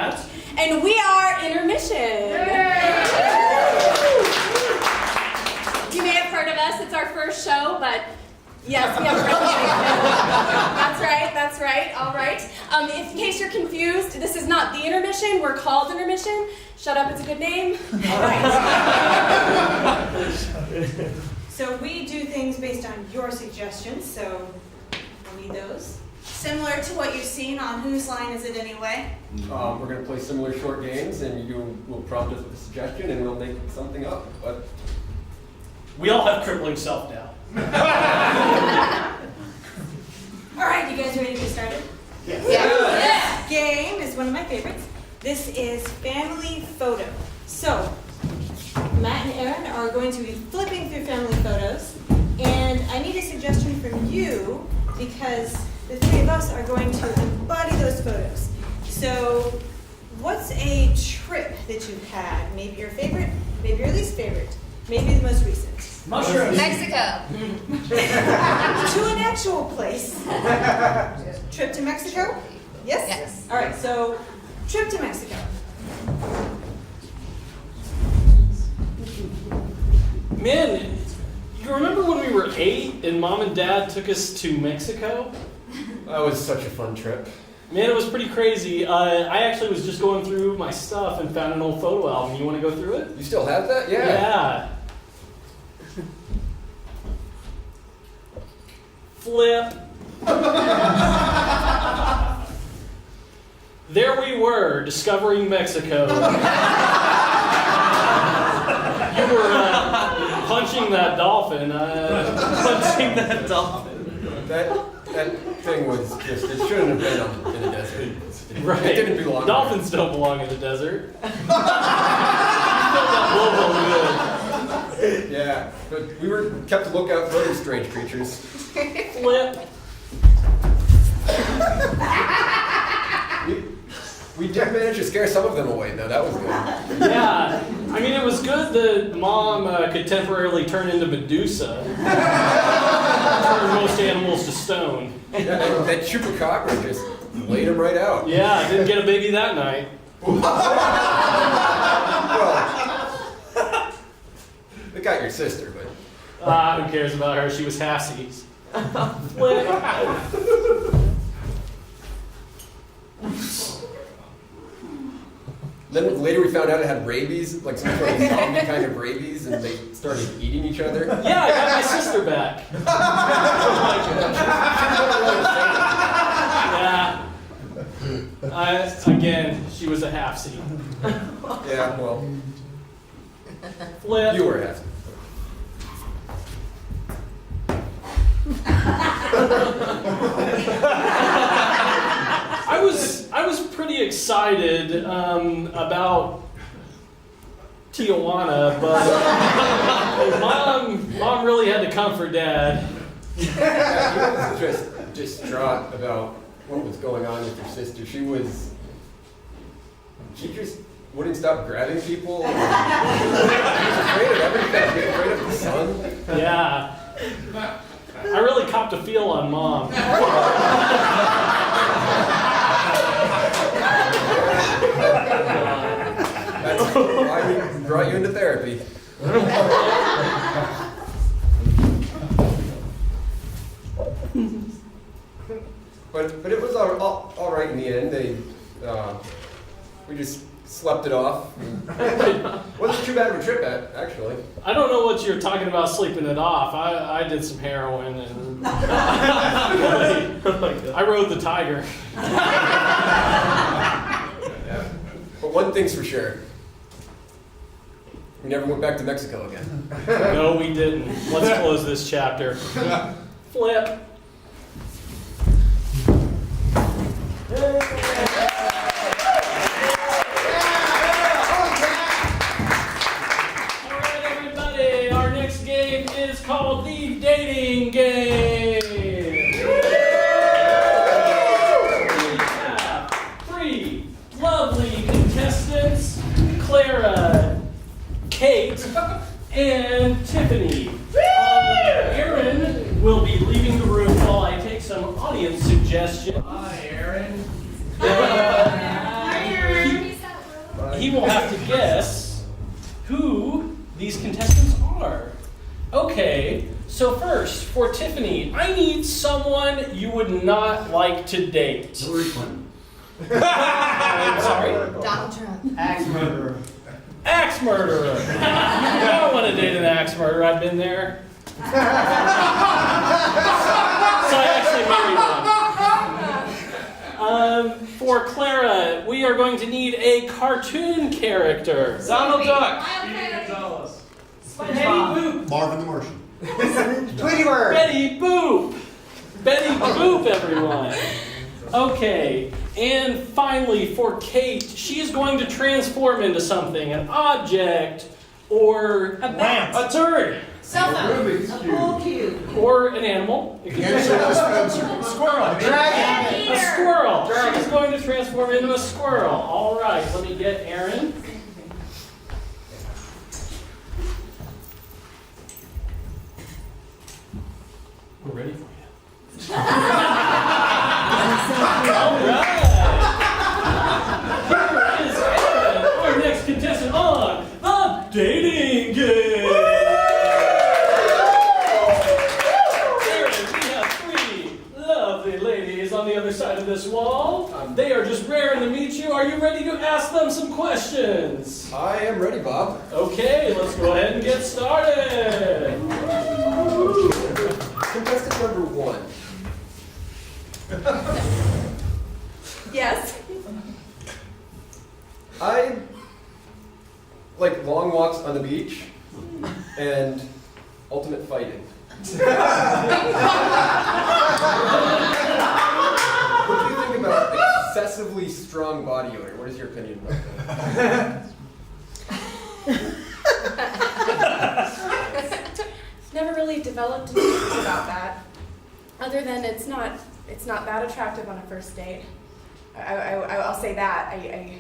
Matt. And we are Intermission. You may have heard of us. It's our first show, but yes, we have a reputation. That's right. All right. In case you're confused, this is not the Intermission. We're called Intermission. Shut up, it's a good name. All right. So we do things based on your suggestions, so we'll need those. Similar to what you've seen on Whose Line Is It Anyway? We're going to play similar short games, and you will prompt us with a suggestion, and we'll make something up. But We all have crippling self-doubt. All right, you guys ready to get started? Yes. This game is one of my favorites. This is Family Photo. So, Matt and Aaron are going to be flipping through family photos, and I need a suggestion from you because the three of us are going to embody those photos. So, what's a trip that you've had? Maybe your favorite, maybe your least favorite, maybe the most recent. Mushrooms. Mexico. To an actual place. Trip to Mexico? Yes? Yes. All right, so trip to Mexico. Man, you remember when we were 8 and Mom and Dad took us to Mexico? that was such a fun trip. Man, it was pretty crazy. I actually was just going through my stuff and found an old photo album. You want to go through it? You still have that? Yeah. Flip. There we were, discovering Mexico. You were punching that dolphin. Punching that dolphin. That thing was just, it shouldn't have been in the desert. Right. It didn't belong Dolphins don't belong in the desert. Filled that blow good. Yeah, but we were kept to look out for other strange creatures. Flip. We did manage to scare some of them away, though. That was good. Yeah, I mean, it was good that Mom could temporarily turn into Medusa. Turn most animals to stone. Yeah, that chupacabra just laid him right out. Yeah, I didn't get a baby that night. Well, they got your sister, but Who cares about her? She was half-seas. Flip. then later we found out it had rabies, like some sort of zombie kind of rabies, and they started eating each other. Yeah, I got my sister back. Yeah. Again, she was a half-seed. Yeah, well, Flip. you were half. I was pretty excited about Tijuana, but Mom really had to comfort Dad. Yeah, he was just distraught about what was going on with your sister. She just wouldn't stop grabbing people. She was afraid of everything. She was afraid of the sun. Yeah. I really copped a feel on Mom. That's why we brought you into therapy. But it was all right in the end. We just slept it off. Wasn't too bad of a trip, actually. I don't know what you're talking about sleeping it off. I did some heroin and I rode the tiger. Yeah. But one thing's for sure. We never went back to Mexico again. No, we didn't. Let's close this chapter. Flip. Alright, everybody, our next game is called the dating game. We have 3 lovely contestants, Clara, Kate, and Tiffany. Aaron will be leaving the room while I take some audience suggestions. Hi, Aaron. Keep will have to guess who these contestants are. Okay, so first, for Tiffany, I need someone you would not like to date. Hillary Clinton. I'm sorry? Donald Trump. Axe murderer. Axe murderer. I don't want to date an axe murderer. I've been there. So I actually married one. For Clara, we are going to need a cartoon character. Donald Duck. Betty Boop. Marvin the Martian. Tweety Bird. Betty Boop. Betty Boop, everyone. Okay, and finally for Kate, she is going to transform into something, an object, or A bat. a turd, Cell phone. Rubik's A pool cube. or an animal. It could be Answer the Spencer. squirrel. Dragon. A squirrel. She's going to transform into a squirrel. All right, let me get Aaron. We're ready for you. All right. Here is Aaron, our next contestant on the dating game. Aaron, we have three lovely ladies on the other side of this wall. They are just raring to meet you. Are you ready to ask them some questions? I am ready, Bob. Okay, let's go ahead and get started. Contestant number 1. Yes. I like long walks on the beach and ultimate fighting. What do you think about excessively strong body odor? What is your opinion about that? Never really developed an opinion about that, other than it's not that attractive on a first date. I'll say that. I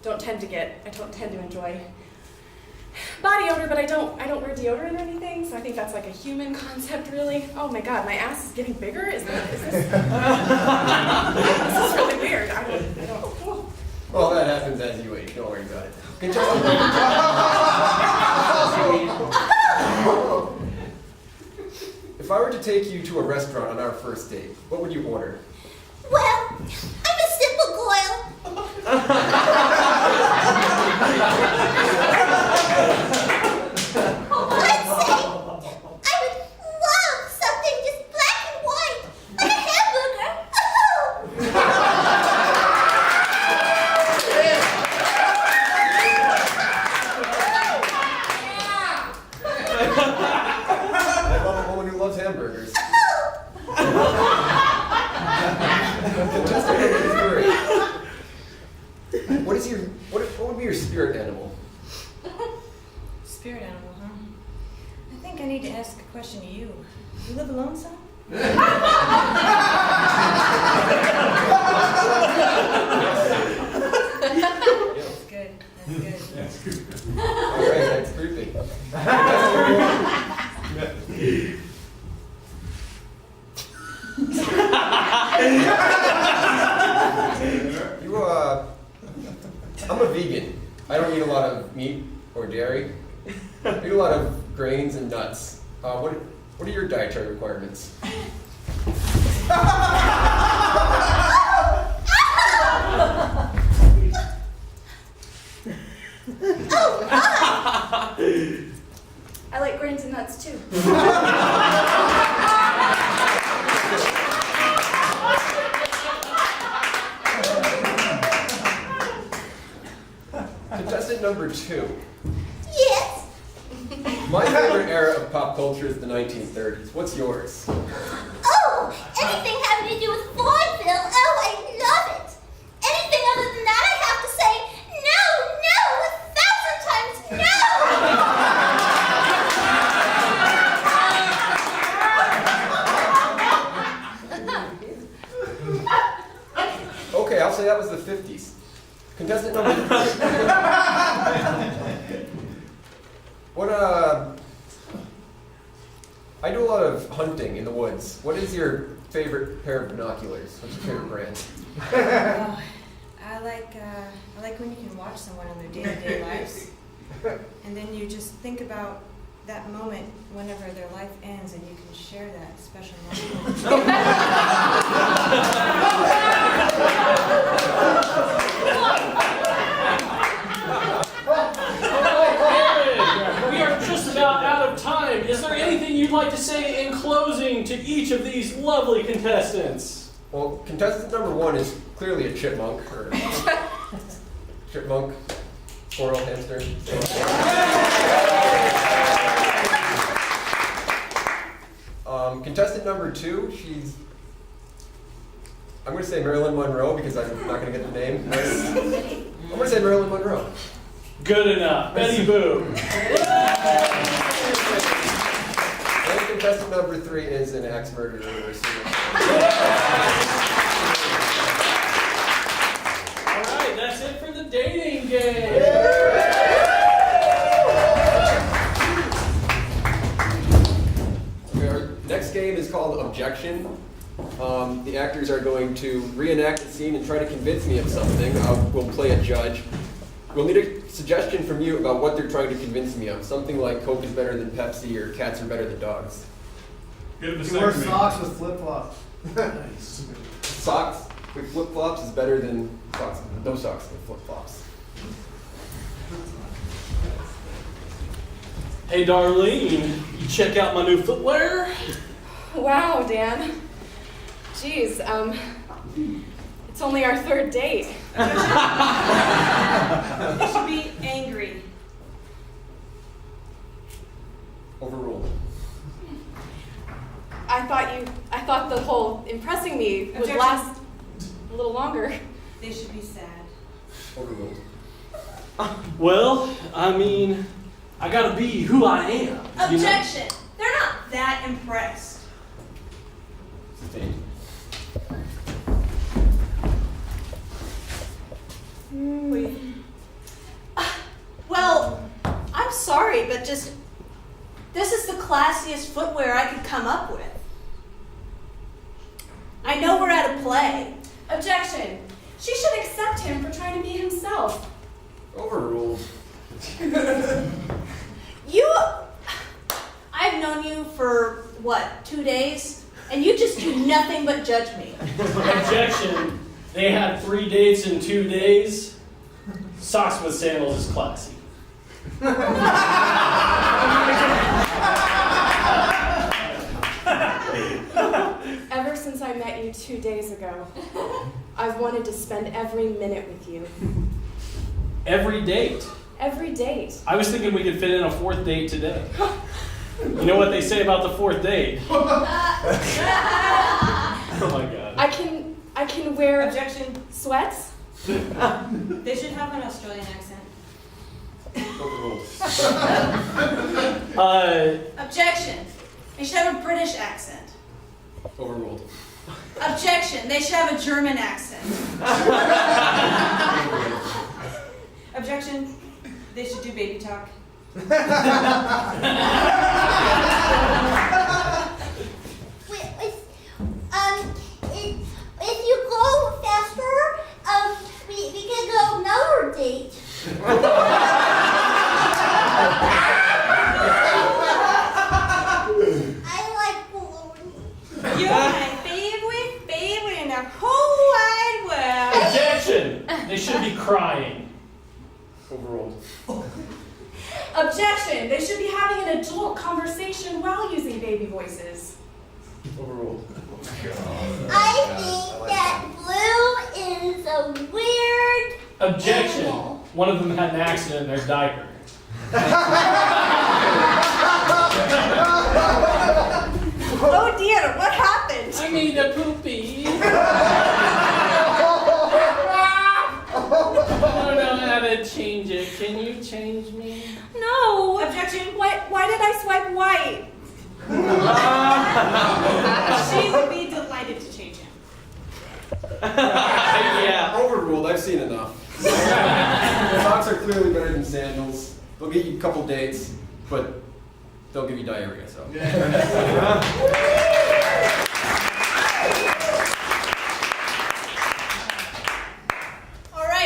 don't tend to enjoy body odor, but I don't wear deodorant or anything, so I think that's like a human concept, really. Oh my God, my ass is getting bigger. Is this? This is really weird. I don't. Well, that happens as you age. Don't worry about it. If I were to take you to a restaurant on our first date, what would you order? Well, I'm a simple girl. Let's say I would love something just black and white, like a hamburger. I love a woman who loves hamburgers. Contestant number 3. What would be your spirit animal? Spirit animal, huh? I think I need to ask a question to you. You live alone, son? That's good. That's good. All right, that's creepy. I'm a vegan. I don't eat a lot of meat or dairy. I eat a lot of grains and nuts. What are your dietary requirements? I like grains and nuts too. Contestant number 2. Yes. My favorite era of pop culture is the 1930s. What's yours? Oh, anything having to do with vaudeville. Oh, I love it. Anything other than that, I have to say, no, 1,000 times no. Okay, I'll say that was the 50s. Contestant number 3. I do a lot of hunting in the woods. What is your favorite pair of binoculars? What's your favorite brand? Oh, I like when you can watch someone on their day-to-day lives, and then you just think about that moment whenever their life ends, and you can share that special moment. Aaron, we are just about out of time. Is there anything you'd like to say in closing to each of these lovely contestants? Well, contestant number 1 is clearly a chipmunk, or chipmunk, squirrel, hamster. Contestant number 2, I'm going to say Marilyn Monroe because I'm not going to get the name. I'm going to say Marilyn Monroe. Good enough. Betty Boo. And contestant number 3 is an axe murderer or a serial All right, that's it for the dating game. Okay, our next game is called Objection. The actors are going to reenact the scene and try to convince me of something. We'll play a judge. We'll need a suggestion from you about what they're trying to convince me of. Something like Coke is better than Pepsi or cats are better than dogs. You wear socks with flip-flops. Nice. Socks with flip-flops is better than socks, no socks with flip-flops. Hey, Darlene, you check out my new footwear? Wow, Dan. Jeez, it's only our 3rd date. They should be angry. Overruled. I thought the whole impressing me would Objection. last a little longer. They should be sad. Overruled. Well, I mean, I gotta be who I am. you know? Objection. They're not that impressed. Sustained. Well, I'm sorry, but this is the classiest footwear I could come up with. I know we're at a play. Objection. She should accept him for trying to be himself. Overruled. I've known you for, 2 days? And you just do nothing but judge me. Objection. They had 3 dates in 2 days. Socks with sandals is classy. Ever since I met you 2 days ago, I've wanted to spend every minute with you. Every date. Every date. I was thinking we could fit in a 4th date today. You know what they say about the 4th date? Oh my god. I can wear Objection. sweats. They should have an Australian accent. Overruled. Objection. They should have a British accent. Overruled. Objection. They should have a German accent. Objection. They should do baby talk. If you go faster, we can go another date. I like bologna. You're my favorite in the whole wide world. Objection! They should be crying. Overruled. Objection. They should be having an adult conversation while using baby voices. Overruled. I think that Blue is a weird Objection. animal. One of them had an accident in their diaper. Oh dear, what happened? I made a poopy. I don't know how to change it. Can you change me? No. Objection. Why did I swipe white? She would be delighted to change him. Yeah. Overruled. I've seen enough. Socks are clearly better than sandals. They'll get you a couple dates, but they'll give you diarrhea. So. All right,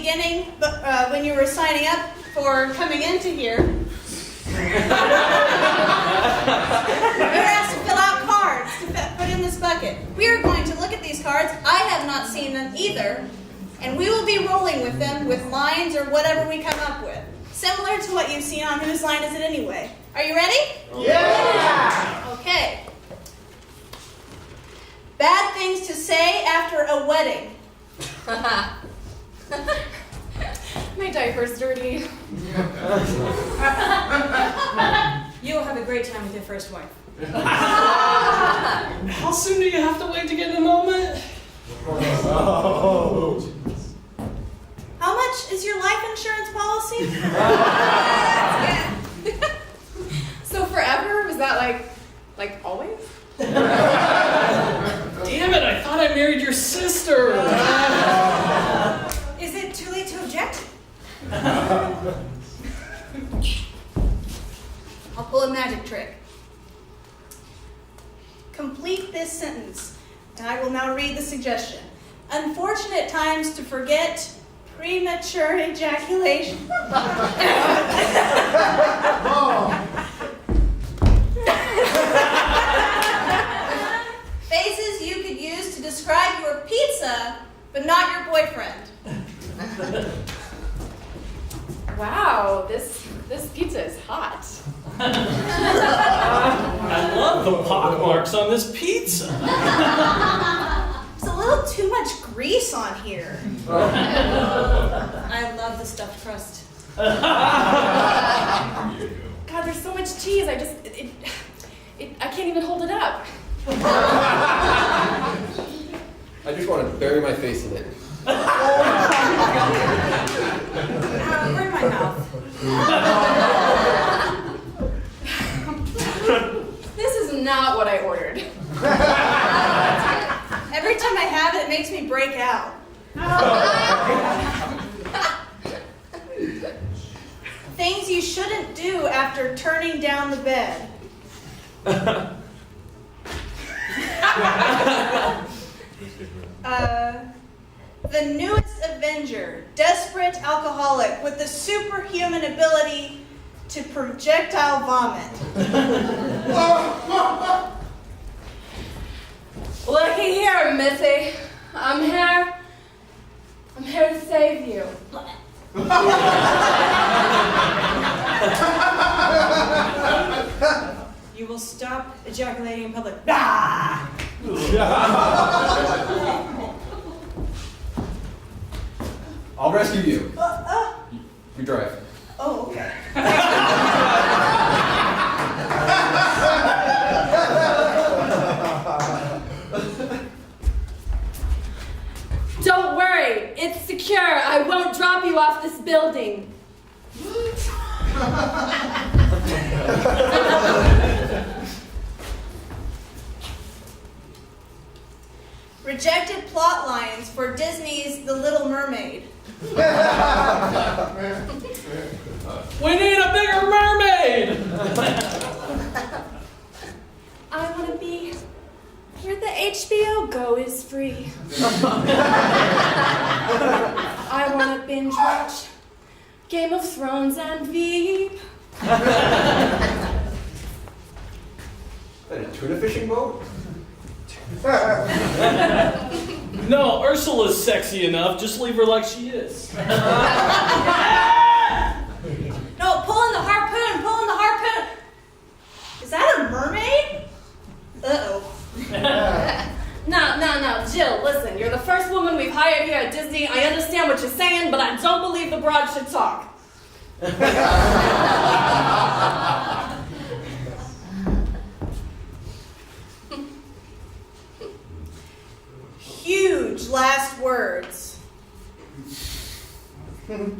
beginning, but when you were signing up for coming into here, you were asked to fill out cards to put in this bucket. We are going to look at these cards. I have not seen them either, and we will be rolling with them with lines or whatever we come up with. Similar to what you've seen on Whose Line Is It Anyway? Are you ready? Yeah! Okay. Bad things to say after a wedding. My diaper's dirty. You'll have a great time with your first wife. How soon do you have to wait to get an annulment? How much is your life insurance policy? So forever? Was that like always? Damn it, I thought I married your sister. Is it too late to object? I'll pull a magic trick. Complete this sentence, and I will now read the suggestion. Unfortunate times to forget premature ejaculation. Phrases you could use to describe your pizza, but not your boyfriend. Wow, this pizza is hot. I love the pockmarks on this pizza. There's a little too much grease on here. I love the stuffed crust. God, there's so much cheese. I can't even hold it up. I just want to bury my face in it. Burn my mouth. This is not what I ordered. Every time I have it, it makes me break out. Things you shouldn't do after turning down the bed. The newest Avenger, desperate alcoholic with the superhuman ability to projectile vomit. Looky here, Missy. I'm here to save you. You will stop ejaculating in public. Ah! I'll rescue you. You drive. Oh, okay. Don't worry, it's secure. I won't drop you off this building. Rejected plot lines for Disney's The Little Mermaid. We need a bigger mermaid! I want to be where the HBO Go is free. I want to binge watch Game of Thrones and Veep. That a tuna fishing boat? No, Ursula's sexy enough. Just leave her like she is. No, pull in the harpoon, pull in the harpoon. Is that a mermaid? Uh-oh. No, Jill, listen, you're the first woman we've hired here at Disney. I understand what you're saying, but I don't believe the broad should talk. Huge last words. Huge